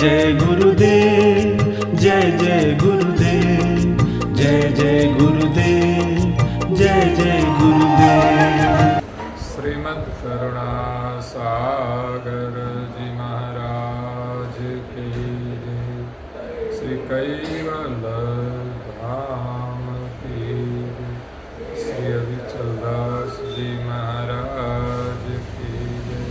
जय गुरुदेव, जय जय गुरुदेव, जय जय गुरुदेव, जय जय गुरुदेव। श्रीमद् करुणा सागर जी महाराज की जय। श्री कैवल धाम की जय। श्री अविचलदास जी महाराज की जय।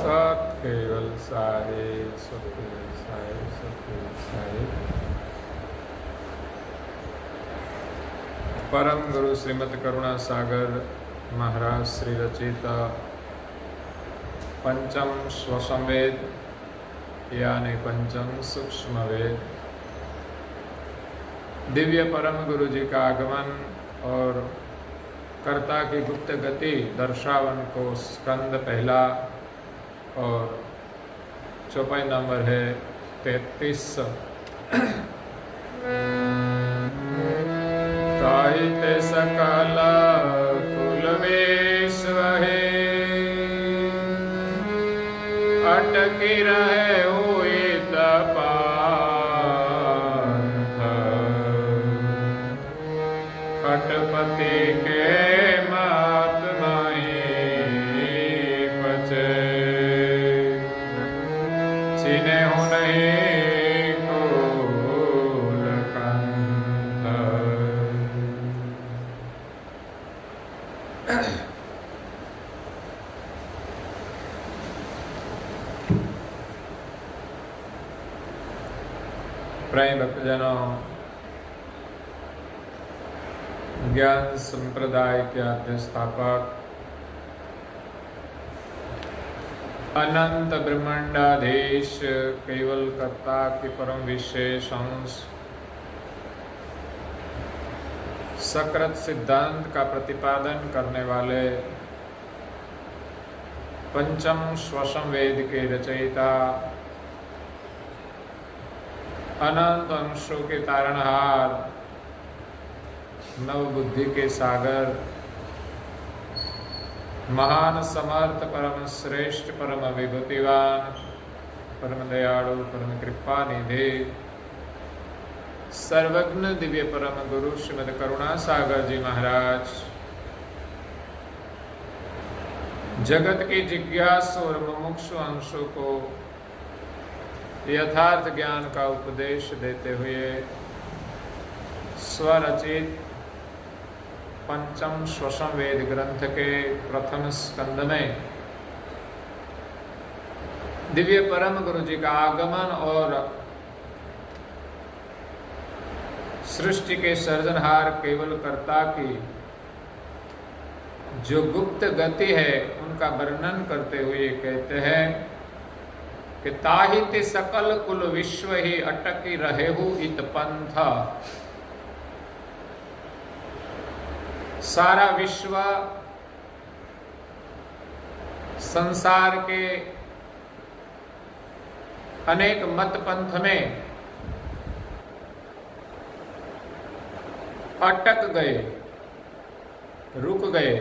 सत केवल साहिब, सतकेवल साहिब, सतकेवल साहिब। परम गुरु श्रीमद् करुणा सागर महाराज श्री रचिता पंचम स्वसंवेद यानी पंचम सूक्ष्म वेद, दिव्य परम गुरु जी का आगमन और कर्ता की गुप्त गति दर्शावन को स्कंद पहला और चौपाई नंबर है 33। ताहिते सकल कुल विश्वहे अटकी रहे हुई तपांथ, खटपति के महात्माई पचे चिन्हे हो नहीं कुल कंथ। प्रिय भक्तजनों, ज्ञान संप्रदाय के आद्य स्थापक अनंत ब्रह्मांडाधीश केवल कर्ता के परम विशेष अंश सकृत सिद्धांत का प्रतिपादन करने वाले पंचम स्वसम वेद के रचयिता, अनंत अंशों के तारणहार, नव बुद्धि के सागर, महान समर्थ परम श्रेष्ठ परम विभूतिवान, परम दयालु परम कृपा निधि, सर्वज्ञ दिव्य परम गुरु श्रीमद् करुणा सागर जी महाराज जगत के जिज्ञासु और मुमुक्षु अंशों को यथार्थ ज्ञान का उपदेश देते हुए स्वरचित पंचम स्वसम वेद ग्रंथ के प्रथम स्कंद में दिव्य परम गुरु जी का आगमन और सृष्टि के सर्जनहार केवल कर्ता की जो गुप्त गति है उनका वर्णन करते हुए कहते हैं कि ताहिते सकल कुल विश्व ही अटकी रहेहु इत पंथ। सारा विश्व संसार के अनेक मत पंथ में अटक गए, रुक गए।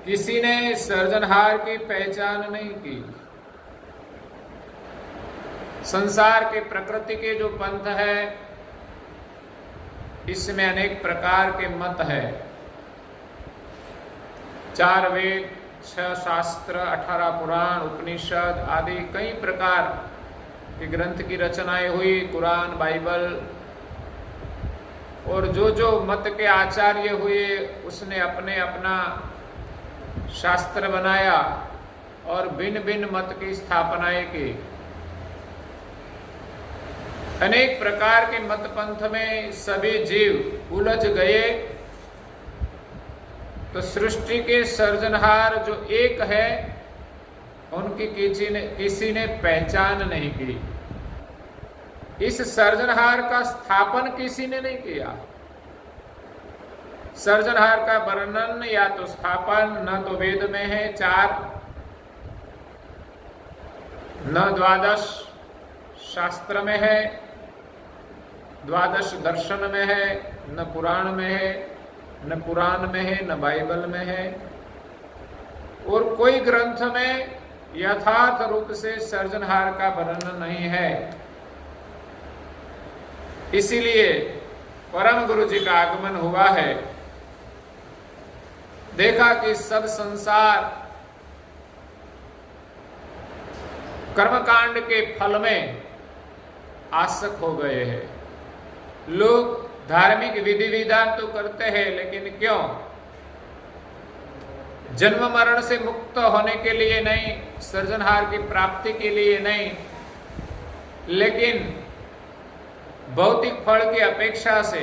किसी ने सर्जनहार की पहचान नहीं की। संसार के प्रकृति के जो पंथ है इसमें अनेक प्रकार के मत है। 4 वेद, 6 शास्त्र, 18 पुराण, उपनिषद आदि कई प्रकार के ग्रंथ की रचनाएं हुई, कुरान, बाइबल, और जो जो मत के आचार्य हुए उसने अपने अपना शास्त्र बनाया और भिन्न भिन्न मत की स्थापनाएं की। अनेक प्रकार के मत पंथ में सभी जीव उलझ गए तो सृष्टि के सर्जनहार जो एक है उनकी किसी ने पहचान नहीं की। इस सर्जनहार का स्थापन किसी ने नहीं किया। सर्जनहार का वर्णन या तो स्थापन न तो वेद में है 4, न 12 शास्त्र में है, 12 दर्शन में है, न पुराण में है, न कुरान में है, न बाइबल में है। और कोई ग्रंथ में यथार्थ रूप से सृजनहार का वर्णन नहीं है। इसीलिए परम गुरु जी का आगमन हुआ है। देखा कि सब संसार कर्मकांड के फल में आसक्त हो गए हैं। लोग धार्मिक विधि विधान तो करते हैं, लेकिन क्यों? जन्म मरण से मुक्त होने के लिए नहीं, सृजनहार की प्राप्ति के लिए नहीं, लेकिन भौतिक फल की अपेक्षा से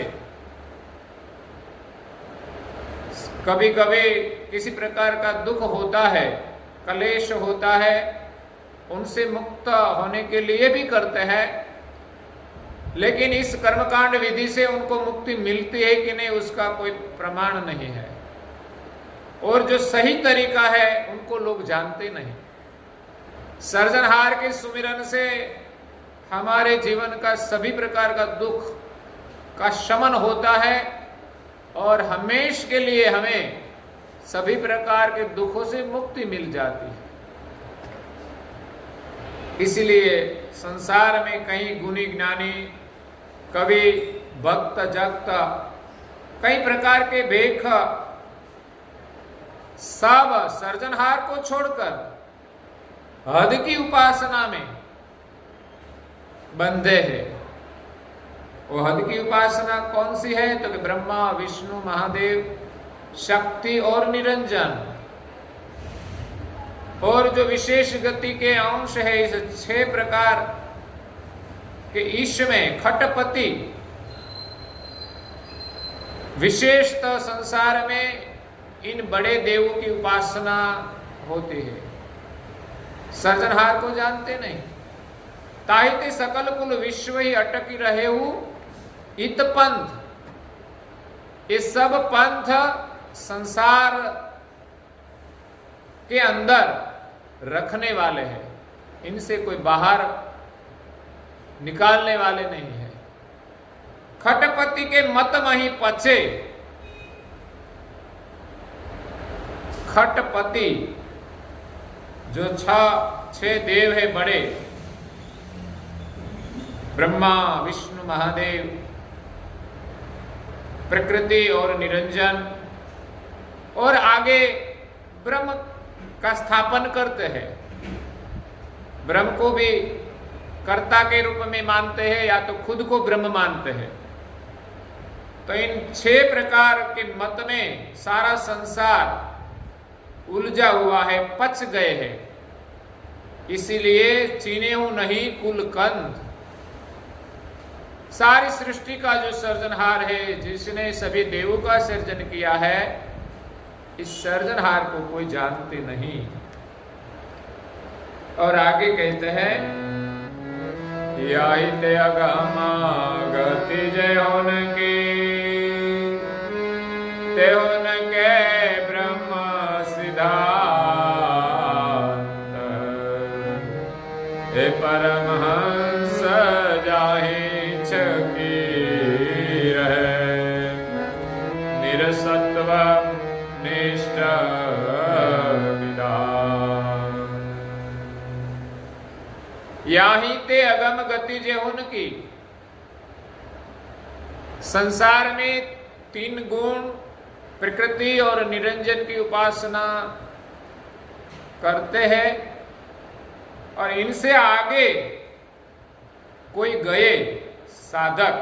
कभी कभी किसी प्रकार का दुख होता है, कलेश होता है, उनसे मुक्त होने के लिए भी करते हैं। लेकिन इस कर्मकांड विधि से उनको मुक्ति मिलती है कि नहीं, उसका कोई प्रमाण नहीं है। और जो सही तरीका है उनको लोग जानते नहीं। सृजनहार के सुमिरन से हमारे जीवन का सभी प्रकार का दुख का शमन होता है और हमेशा के लिए हमें सभी प्रकार के दुखों से मुक्ति मिल जाती है। इसलिए संसार में कहीं गुणी ज्ञानी, कभी भक्त जक्त, कई प्रकार के भेख सब सृजनहार को छोड़कर हद की उपासना में बंधे हैं। वो हद की उपासना कौन सी है? तो कि ब्रह्मा, विष्णु, महादेव, शक्ति और निरंजन, और जो विशेष गति के अंश है इस 6 प्रकार के ईश में खटपति विशेषतः संसार में इन बड़े देवों की उपासना होती है। सृजनहार को जानते नहीं। ताहिते सकल कुल विश्व ही अटकी रहे हु इत पंथ। ये सब पंथ संसार के अंदर रखने वाले हैं, इनसे कोई बाहर निकालने वाले नहीं है। खटपति के मत मही पचे। खटपति जो 6 देव है बड़े, ब्रह्मा, विष्णु, महादेव, प्रकृति और निरंजन, और आगे ब्रह्म का स्थापन करते हैं। ब्रह्म को भी कर्ता के रूप में मानते हैं या तो खुद को ब्रह्म मानते हैं। तो इन 6 प्रकार के मत में सारा संसार उलझा हुआ है, पच गए हैं। इसीलिए चीनेहु नहीं कुल कंद। सारी सृष्टि का जो सृजनहार है, जिसने सभी देवों का सृजन किया है, इस सृजनहार को कोई जानते नहीं। और आगे कहते हैं, याहिते अगमा गति जय उनकी, ते उनके ब्रह्म सिद्धांत, हे परमहंस जाहि छकी रहे, निरसत्व निष्ठ विधान। याही ते अगम गति जे उनकी। संसार में 3 गुण प्रकृति और निरंजन की उपासना करते हैं, और इनसे आगे कोई गए साधक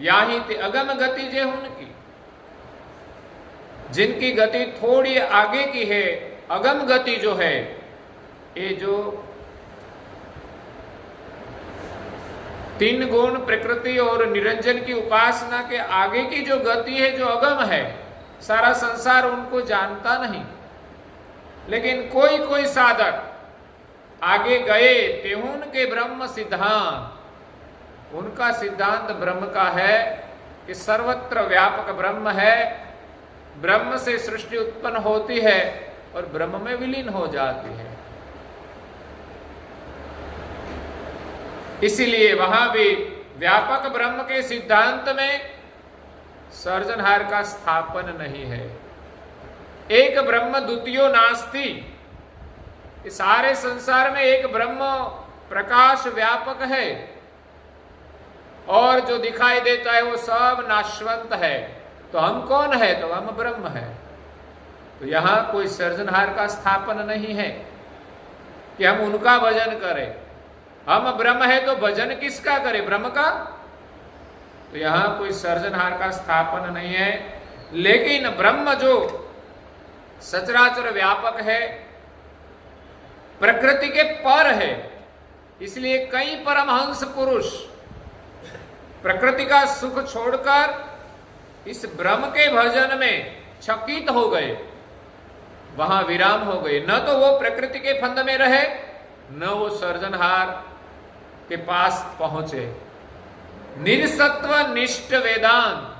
याही ते अगम गति जे उनकी, जिनकी गति थोड़ी आगे की है। अगम गति जो है, ये जो 3 गुण प्रकृति और निरंजन की उपासना के आगे की जो गति है, जो अगम है, सारा संसार उनको जानता नहीं। लेकिन कोई कोई साधक आगे गए, तेहुन के ब्रह्म सिद्धांत। उनका सिद्धांत ब्रह्म का है कि सर्वत्र व्यापक ब्रह्म है, ब्रह्म से सृष्टि उत्पन्न होती है और ब्रह्म में विलीन हो जाती है। इसीलिए वहां भी व्यापक ब्रह्म के सिद्धांत में सृजनहार का स्थापन नहीं है। एक ब्रह्म द्वितीयो नास्ति, कि सारे संसार में एक ब्रह्म प्रकाश व्यापक है और जो दिखाई देता है वो सब नाशवंत है। तो हम कौन है? तो हम ब्रह्म है। तो यहां कोई सृजनहार का स्थापन नहीं है कि हम उनका भजन करें। हम ब्रह्म है तो भजन किसका करें? ब्रह्म का। तो यहां कोई सृजनहार का स्थापन नहीं है। लेकिन ब्रह्म जो सचराचर व्यापक है, प्रकृति के पर है, इसलिए कई परमहंस पुरुष प्रकृति का सुख छोड़कर इस ब्रह्म के भजन में चकित हो गए, वहां विराम हो गए। न तो वो प्रकृति के फंद में रहे, न वो सृजनहार के पास पहुंचे। निरसत्व निष्ठ वेदांत,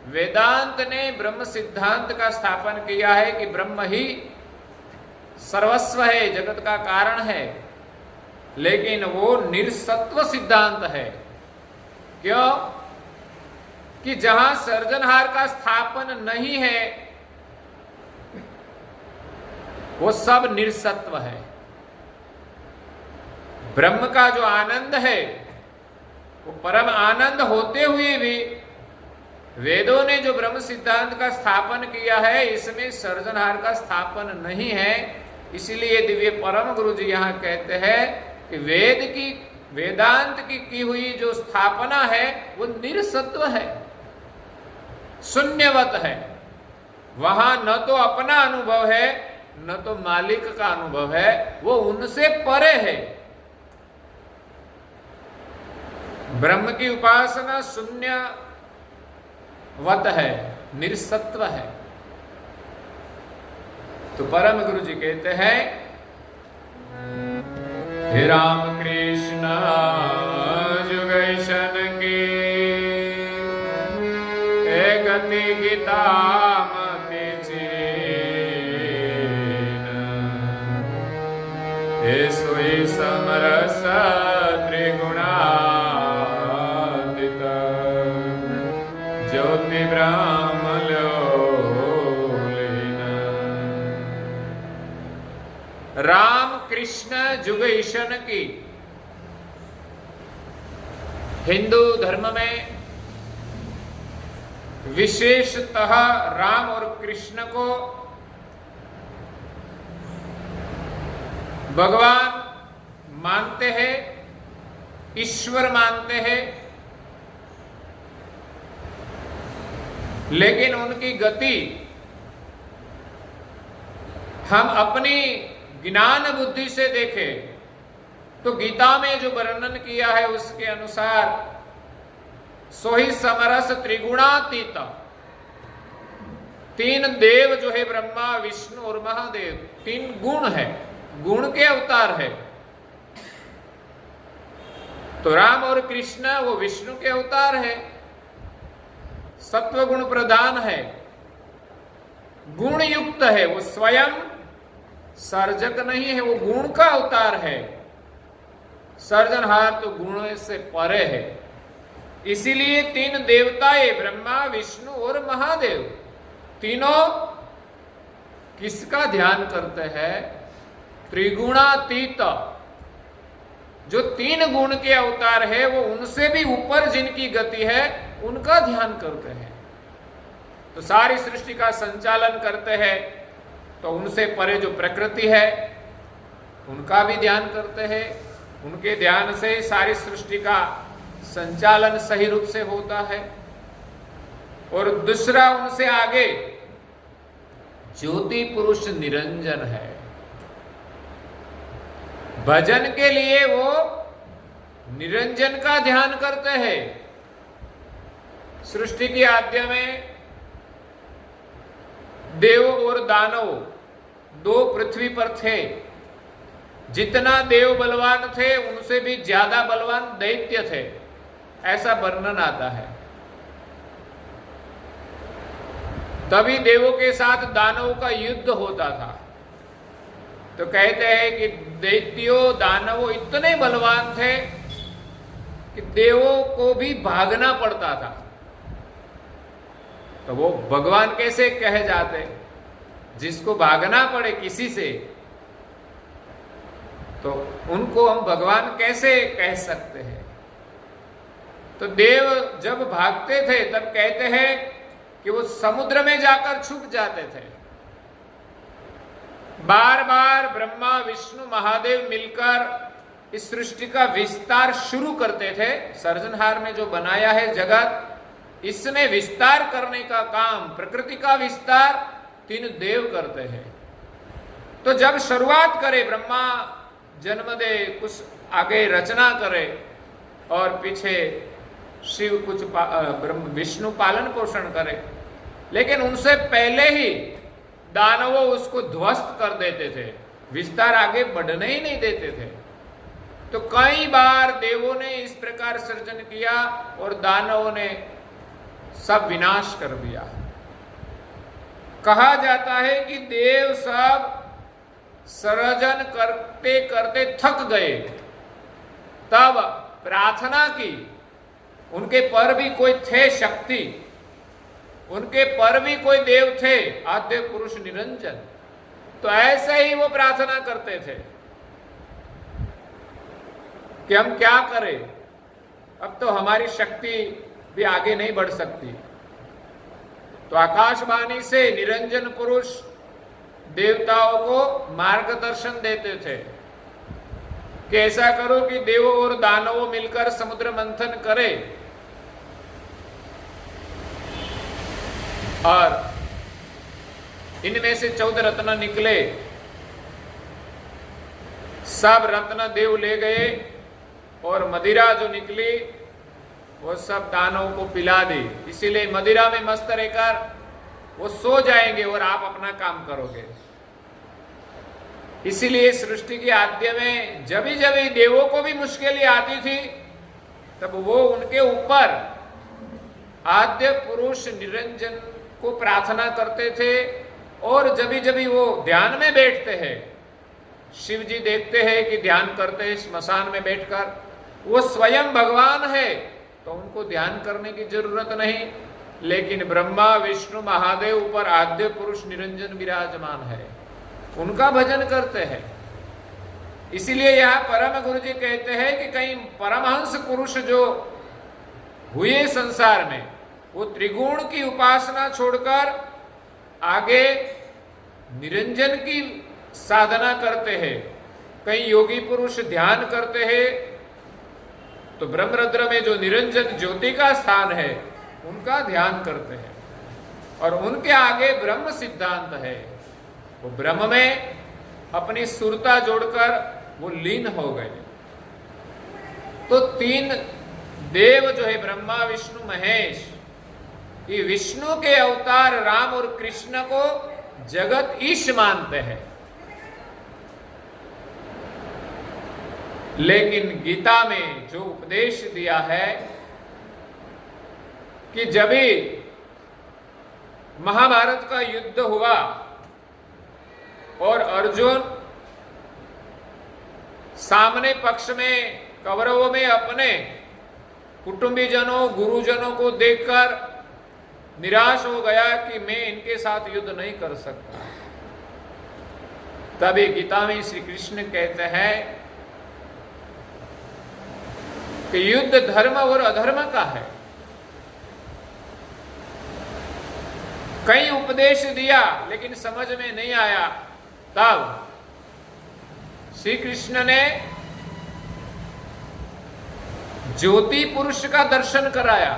वेदांत ने ब्रह्म सिद्धांत का स्थापन किया है कि ब्रह्म ही सर्वस्व है, जगत का कारण है। लेकिन वो निरसत्व सिद्धांत है। क्यों? कि जहां सृजनहार का स्थापन नहीं है वो सब निरसत्व है। ब्रह्म का जो आनंद है वो परम आनंद होते हुए भी वेदों ने जो ब्रह्म सिद्धांत का स्थापन किया है इसमें सृजनहार का स्थापन नहीं है। इसीलिए दिव्य परम गुरु जी यहां कहते हैं कि वेदांत की हुई जो स्थापना है वो निरसत्व है, शून्यवत है। वहां न तो अपना अनुभव है न तो मालिक का अनुभव है, वो उनसे परे है। ब्रह्म की उपासना शून्यवत है, निरसत्व है। तो परम गुरु जी कहते हैं, हे राम कृष्ण जुगैशन की गति गीता मति चीन, हे सोई समरस त्रिगुणातीत ज्योति ब्रह्म राम कृष्ण जुगैशन की। हिंदू धर्म में विशेषतः राम और कृष्ण को भगवान मानते हैं, ईश्वर मानते हैं। लेकिन उनकी गति हम अपनी ज्ञान बुद्धि से देखें तो गीता में जो वर्णन किया है उसके अनुसार सोही समरस त्रिगुणातीत, तीन देव जो है ब्रह्मा विष्णु और महादेव, तीन गुण है, गुण के अवतार है। तो राम और कृष्ण वो विष्णु के अवतार है, सत्व गुण प्रधान है, गुण युक्त है। वो स्वयं सर्जक नहीं है, वो गुण का अवतार है। सर्जनहार तो गुणों से परे है। इसीलिए तीन देवताएं ब्रह्मा विष्णु और महादेव तीनों किसका ध्यान करते हैं? त्रिगुणातीत, जो तीन गुण के अवतार है वो उनसे भी ऊपर जिनकी गति है उनका ध्यान करते हैं। तो सारी सृष्टि का संचालन करते हैं तो उनसे परे जो प्रकृति है उनका भी ध्यान करते हैं। उनके ध्यान से सारी सृष्टि का संचालन सही रूप से होता है। और दूसरा उनसे आगे ज्योति पुरुष निरंजन है। भजन के लिए वो निरंजन का ध्यान करते हैं। सृष्टि की आद्य में देव और दानव दो पृथ्वी पर थे। जितना देव बलवान थे उनसे भी ज्यादा बलवान दैत्य थे, ऐसा वर्णन आता है। तभी देवों के साथ दानवों का युद्ध होता था। तो कहते हैं कि दैत्यों दानवों इतने बलवान थे कि देवों को भी भागना पड़ता था। तो वो भगवान कैसे कहे जाते? जिसको भागना पड़े किसी से तो उनको हम भगवान कैसे कह सकते हैं? तो देव जब भागते थे तब कहते हैं कि वो समुद्र में जाकर छुप जाते थे। बार बार ब्रह्मा विष्णु महादेव मिलकर इस सृष्टि का विस्तार शुरू करते थे। सर्जनहार ने जो बनाया है जगत, इसमें विस्तार करने का काम, प्रकृति का विस्तार तीन देव करते हैं। तो जब शुरुआत करे, ब्रह्मा जन्म दे, कुछ आगे रचना करे और पीछे शिव कुछ विष्णु पालन पोषण करे, लेकिन उनसे पहले ही दानवों उसको ध्वस्त कर देते थे, विस्तार आगे बढ़ने ही नहीं देते थे। तो कई बार देवों ने इस प्रकार सृजन किया और दानवों ने सब विनाश कर दिया। कहा जाता है कि देव सब सृजन करते करते थक गए, तब प्रार्थना की। उनके पर भी कोई थे शक्ति, उनके पर भी कोई देव थे, आद्य पुरुष निरंजन। तो ऐसे ही वो प्रार्थना करते थे कि हम क्या करें, अब तो हमारी शक्ति भी आगे नहीं बढ़ सकती। तो आकाशवाणी से निरंजन पुरुष देवताओं को मार्गदर्शन देते थे कि ऐसा करो कि देवों और दानवों मिलकर समुद्र मंथन करे और इनमें से 14 रत्न निकले। सब रत्न देव ले गए और मदिरा जो निकली वो सब दानवों को पिला दी। इसीलिए मदिरा में मस्त रहकर वो सो जाएंगे और आप अपना काम करोगे। इसीलिए सृष्टि के आद्य में जब भी देवों को भी मुश्किलें आती थी, तब वो उनके ऊपर आद्य पुरुष निरंजन को प्रार्थना करते थे। और जब वो ध्यान में बैठते हैं, शिव जी देखते हैं कि ध्यान करते हैं स्मशान में बैठकर, वो स्वयं भगवान है, तो उनको ध्यान करने की जरूरत नहीं। लेकिन ब्रह्मा विष्णु महादेव ऊपर आद्य पुरुष निरंजन विराजमान है, उनका भजन करते हैं। इसीलिए यहाँ परम गुरु जी कहते हैं कि कई परमहंस पुरुष जो हुए संसार में, वो त्रिगुण की उपासना छोड़कर आगे निरंजन की साधना करते हैं। कई योगी पुरुष ध्यान करते हैं, तो ब्रह्मरद्र में जो निरंजन ज्योति का स्थान है उनका ध्यान करते हैं और उनके आगे ब्रह्म सिद्धांत है। वो ब्रह्म में अपनी सुरता जोड़कर वो लीन हो गए। तो तीन देव जो है ब्रह्मा विष्णु महेश, ये विष्णु के अवतार राम और कृष्ण को जगत ईश मानते हैं। लेकिन गीता में जो उपदेश दिया है कि जब भी महाभारत का युद्ध हुआ और अर्जुन सामने पक्ष में कौरवों में अपने कुटुंबीजनों गुरुजनों को देखकर निराश हो गया कि मैं इनके साथ युद्ध नहीं कर सकता, तभी गीता में श्री कृष्ण कहते हैं कि युद्ध धर्म और अधर्म का है। कई उपदेश दिया लेकिन समझ में नहीं आया, तब श्री कृष्ण ने ज्योति पुरुष का दर्शन कराया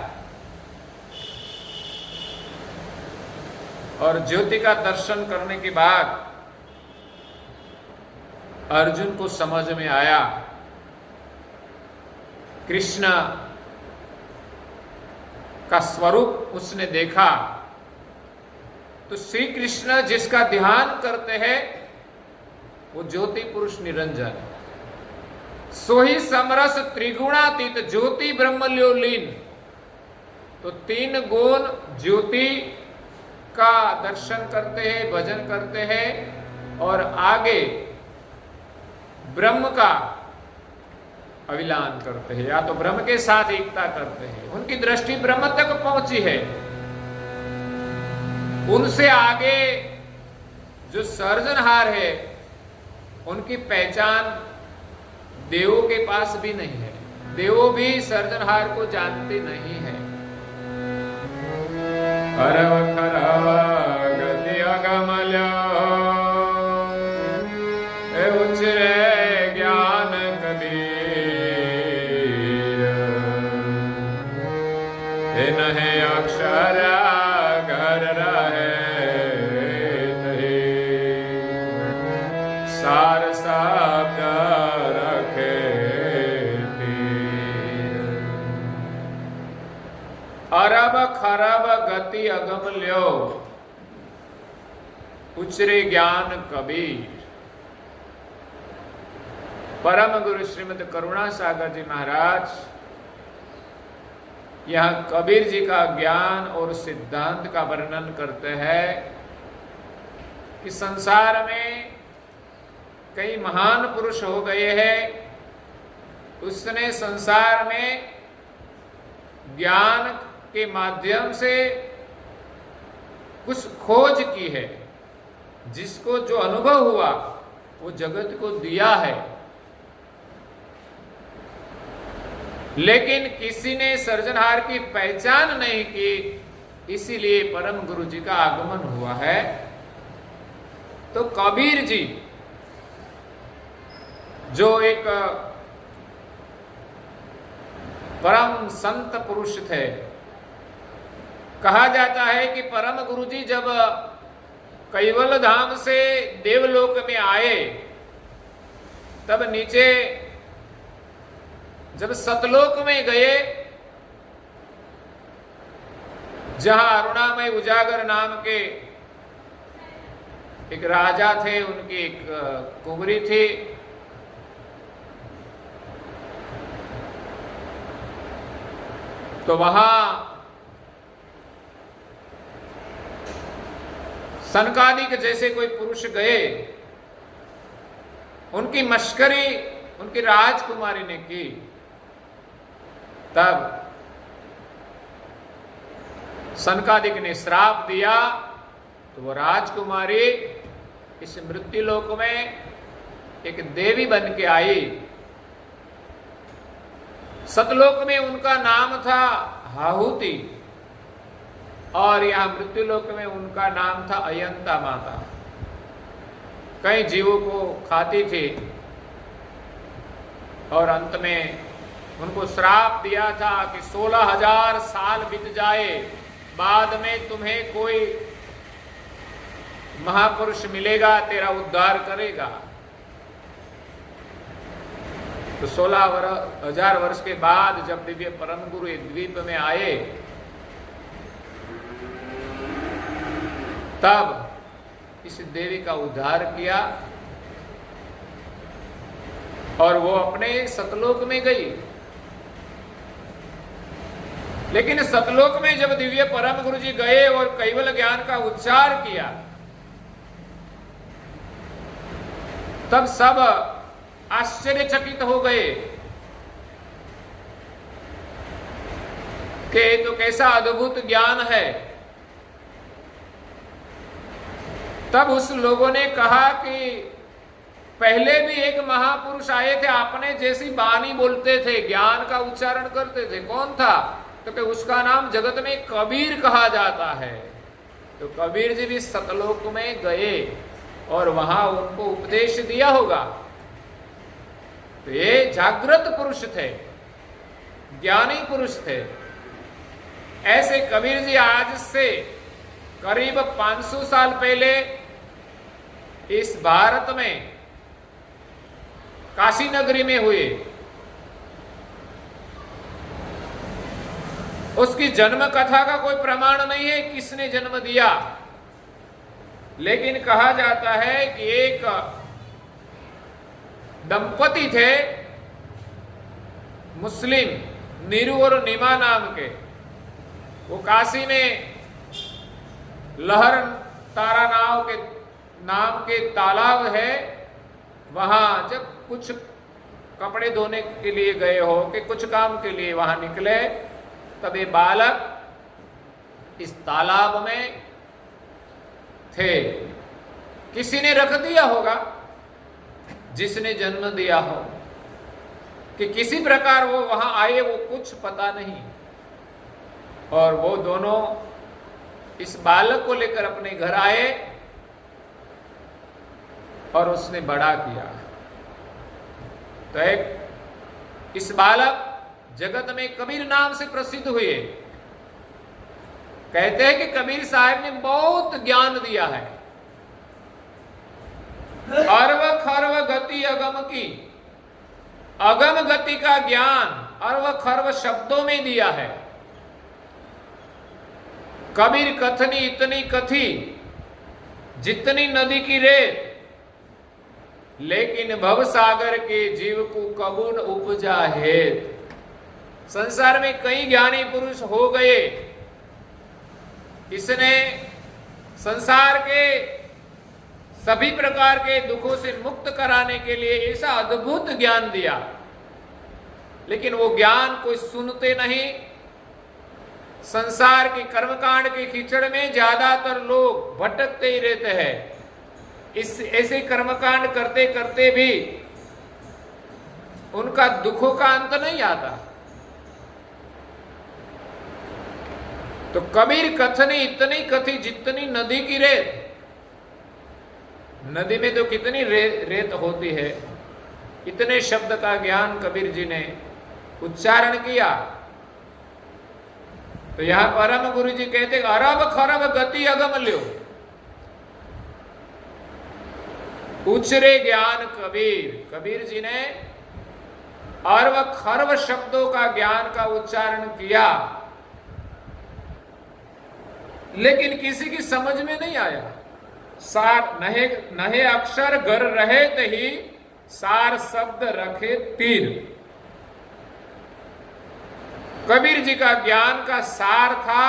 और ज्योति का दर्शन करने के बाद अर्जुन को समझ में आया, कृष्ण का स्वरूप उसने देखा। तो श्री कृष्ण जिसका ध्यान करते हैं वो ज्योति पुरुष निरंजन, सोही समरस त्रिगुणातीत ज्योति ब्रह्मल्यो लीन। तो तीन गुण ज्योति का दर्शन करते हैं, भजन करते हैं और आगे ब्रह्म का अविलान करते हैं, या तो ब्रह्म के साथ एकता करते हैं। उनकी दृष्टि ब्रह्म तक पहुंची है। उनसे आगे जो सर्जनहार है उनकी पहचान देवों के पास भी नहीं है। देवों भी सर्जनहार को जानते नहीं है। खरव खरव गति अगमल्यो उचरे ज्ञान कबीर इन्हें अक्षर घर रहे सार शब्द रखे अरब खरब गति अगम ल्यो उचरे ज्ञान कबीर। परम गुरु श्रीमद करुणा सागर जी महाराज यहां कबीर जी का ज्ञान और सिद्धांत का वर्णन करते हैं कि संसार में कई महान पुरुष हो गए हैं। उसने संसार में ज्ञान के माध्यम से कुछ खोज की है, जिसको जो अनुभव हुआ वो जगत को दिया है, लेकिन किसी ने सर्जनहार की पहचान नहीं की, इसीलिए परम गुरु जी का आगमन हुआ है। तो कबीर जी जो एक परम संत पुरुष थे, कहा जाता है कि परम गुरु जी जब कैवल धाम से देवलोक में आए, तब नीचे जब सतलोक में गए, जहां अरुणामय उजागर नाम के एक राजा थे, उनकी एक कुंवरी थी, तो वहां सनकादिक जैसे कोई पुरुष गए, उनकी मश्करी उनकी राजकुमारी ने की। तब सनकादिक ने श्राप दिया, तो वो राजकुमारी इस मृत्युलोक में एक देवी बन के आई। सतलोक में उनका नाम था हाहुति, और यहां मृत्युलोक में उनका नाम था अयंता माता। कई जीवों को खाती थी और अंत में उनको श्राप दिया था कि 16,000 साल बीत जाए, बाद में तुम्हें कोई महापुरुष मिलेगा, तेरा उद्धार करेगा। तो 16,000 वर्ष के बाद जब दिव्य परम गुरु एक द्वीप में आए, तब इस देवी का उद्धार किया और वो अपने सतलोक में गई। लेकिन सतलोक में जब दिव्य परम गुरु जी गए और कैवल ज्ञान का उच्चार किया, तब सब आश्चर्यचकित हो गए कि तो कैसा अद्भुत ज्ञान है। तब उस लोगों ने कहा कि पहले भी एक महापुरुष आए थे, अपने जैसी वाणी बोलते थे, ज्ञान का उच्चारण करते थे। कौन था? तो कि उसका नाम जगत में कबीर कहा जाता है। तो कबीर जी भी सतलोक में गए और वहां उनको उपदेश दिया होगा। तो ये जागृत पुरुष थे, ज्ञानी पुरुष थे। ऐसे कबीर जी आज से करीब 500 साल पहले इस भारत में काशी नगरी में हुए। उसकी जन्म कथा का कोई प्रमाण नहीं है, किसने जन्म दिया, लेकिन कहा जाता है कि एक दंपति थे मुस्लिम, नीरू और नीमा नाम के। वो काशी में लहर तारा नाम के तालाब है, वहां जब कुछ कपड़े धोने के लिए गए हो कि कुछ काम के लिए वहां निकले, तब ये बालक इस तालाब में थे। किसी ने रख दिया होगा, जिसने जन्म दिया हो। कि किसी प्रकार वो वहां आए वो कुछ पता नहीं। और वो दोनों इस बालक को लेकर अपने घर आए और उसने बड़ा किया। तो एक इस बालक जगत में कबीर नाम से प्रसिद्ध हुए। कहते हैं कि कबीर साहब ने बहुत ज्ञान दिया है, अर्व खर्व गति अगम की, अगम गति का ज्ञान अर्व खर्व शब्दों में दिया है। कबीर कथनी इतनी कथी जितनी नदी की रेत, लेकिन भवसागर के जीव को कबून उपजा हेत। संसार में कई ज्ञानी पुरुष हो गए, इसने संसार के सभी प्रकार के दुखों से मुक्त कराने के लिए ऐसा अद्भुत ज्ञान दिया, लेकिन वो ज्ञान कोई सुनते नहीं। संसार के कर्मकांड के कीचड़ में ज्यादातर लोग भटकते ही रहते हैं। इस ऐसे कर्मकांड करते करते भी उनका दुखों का अंत नहीं आता। तो कबीर कथनी इतनी कथी जितनी नदी की रेत। नदी में तो कितनी रेत होती है। इतने शब्द का ज्ञान कबीर जी ने उच्चारण किया। तो यहां परम गुरु जी कहते अरब खरब गति अगम ल्यो, उचरे ज्ञान कबीर। कबीर जी ने अर्व खर्व शब्दों का ज्ञान का उच्चारण किया, लेकिन किसी की समझ में नहीं आया। सार नहे अक्षर घर रहे ही सार शब्द रखे तीर। कबीर जी का ज्ञान का सार था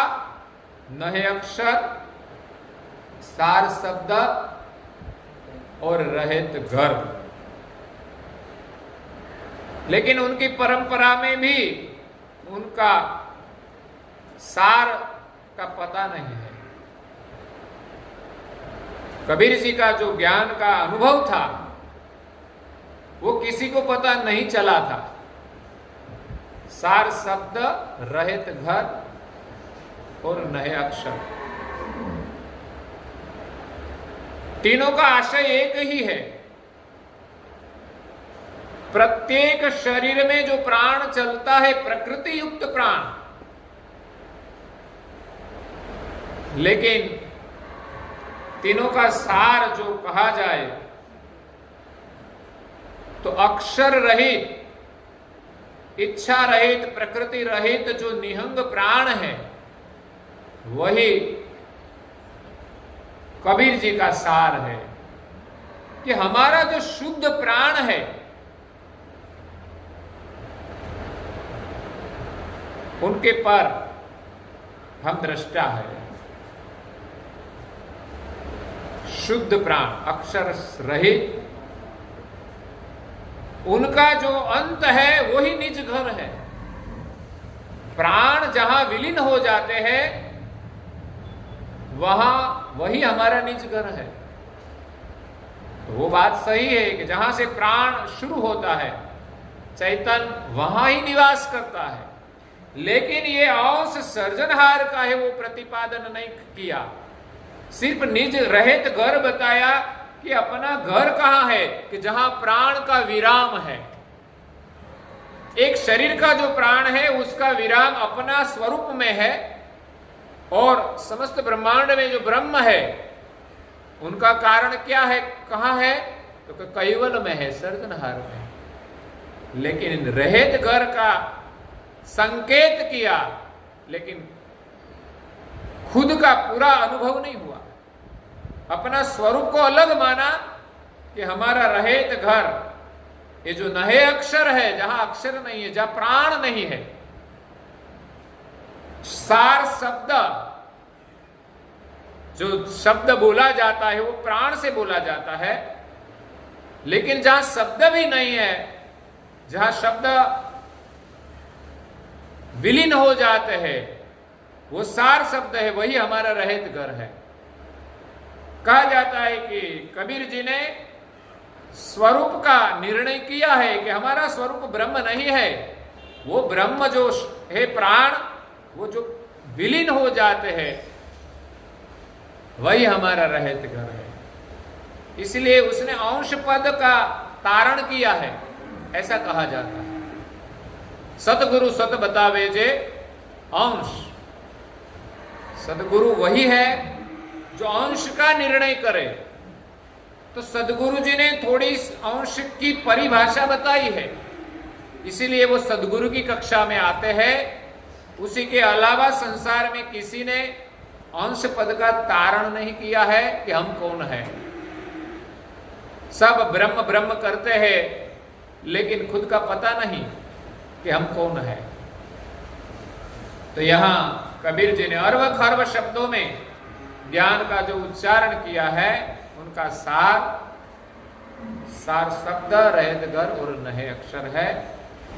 नहे अक्षर, सार शब्द और रहित घर। लेकिन उनकी परंपरा में भी उनका सार का पता नहीं है। कबीर जी का जो ज्ञान का अनुभव था वो किसी को पता नहीं चला था। सार शब्द, रहित घर और नहे अक्षर, तीनों का आशय एक ही है। प्रत्येक शरीर में जो प्राण चलता है प्रकृति युक्त प्राण, लेकिन तीनों का सार जो कहा जाए तो अक्षर रहित, इच्छा रहित, प्रकृति रहित जो निहंग प्राण है वही कबीर जी का सार है। कि हमारा जो शुद्ध प्राण है उनके पर हम दृष्टा है। शुद्ध प्राण अक्षर रहित, उनका जो अंत है वही निज घर है। प्राण जहां विलीन हो जाते हैं वहां वही हमारा निज घर है। तो वो बात सही है कि जहां से प्राण शुरू होता है चैतन्य वहां ही निवास करता है। लेकिन ये अंश सर्जनहार का है वो प्रतिपादन नहीं किया, सिर्फ निज रहित घर बताया कि अपना घर कहां है कि जहां प्राण का विराम है। एक शरीर का जो प्राण है उसका विराम अपना स्वरूप में है, और समस्त ब्रह्मांड में जो ब्रह्म है उनका कारण क्या है, कहां है, तो कैवल में है, सर्जनहार में। लेकिन रहित घर का संकेत किया, लेकिन खुद का पूरा अनुभव नहीं हुआ। अपना स्वरूप को अलग माना कि हमारा रहित घर ये जो नहे अक्षर है, जहां अक्षर नहीं है, जहां प्राण नहीं है। सार शब्द, जो शब्द बोला जाता है वो प्राण से बोला जाता है, लेकिन जहां शब्द भी नहीं है, जहां शब्द विलीन हो जाते हैं, वो सार शब्द है, वही हमारा रहित घर है। कहा जाता है कि कबीर जी ने स्वरूप का निर्णय किया है कि हमारा स्वरूप ब्रह्म नहीं है, वो ब्रह्म जो है प्राण, वो जो विलीन हो जाते हैं वही हमारा रहत घर है। इसलिए उसने अंश पद का तारण किया है, ऐसा कहा जाता है। सतगुरु सत बतावे जे अंश, सदगुरु वही है जो अंश का निर्णय करे। तो सदगुरु जी ने थोड़ी अंश की परिभाषा बताई है, इसीलिए वो सदगुरु की कक्षा में आते हैं। उसी के अलावा संसार में किसी ने अंश पद का तारण नहीं किया है कि हम कौन है। सब ब्रह्म ब्रह्म करते हैं, लेकिन खुद का पता नहीं कि हम कौन है। तो यहां कबीर जी ने अर्व खर्व शब्दों में ज्ञान का जो उच्चारण किया है, उनका सार शब्द रहत घर और नहे अक्षर है।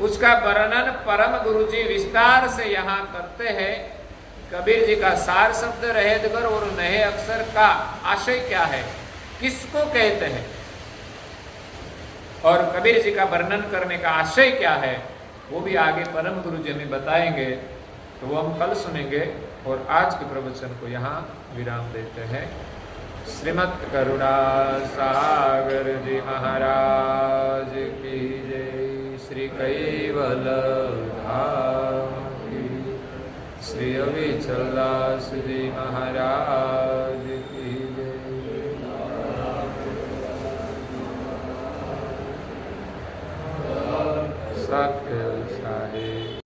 उसका वर्णन परम गुरु जी विस्तार से यहाँ करते हैं। कबीर जी का सार शब्द रहत घर और नहे अक्षर का आशय क्या है, किसको कहते हैं, और कबीर जी का वर्णन करने का आशय क्या है, वो भी आगे परम गुरु जी हमें बताएंगे। तो वो हम कल सुनेंगे। और आज के प्रवचन को यहाँ विराम देते हैं। श्रीमद् करुणा सागर जी महाराज की जय। श्री कैवल धाम की, श्री अविचल दास जी महाराज की जय। सत्य साहिब।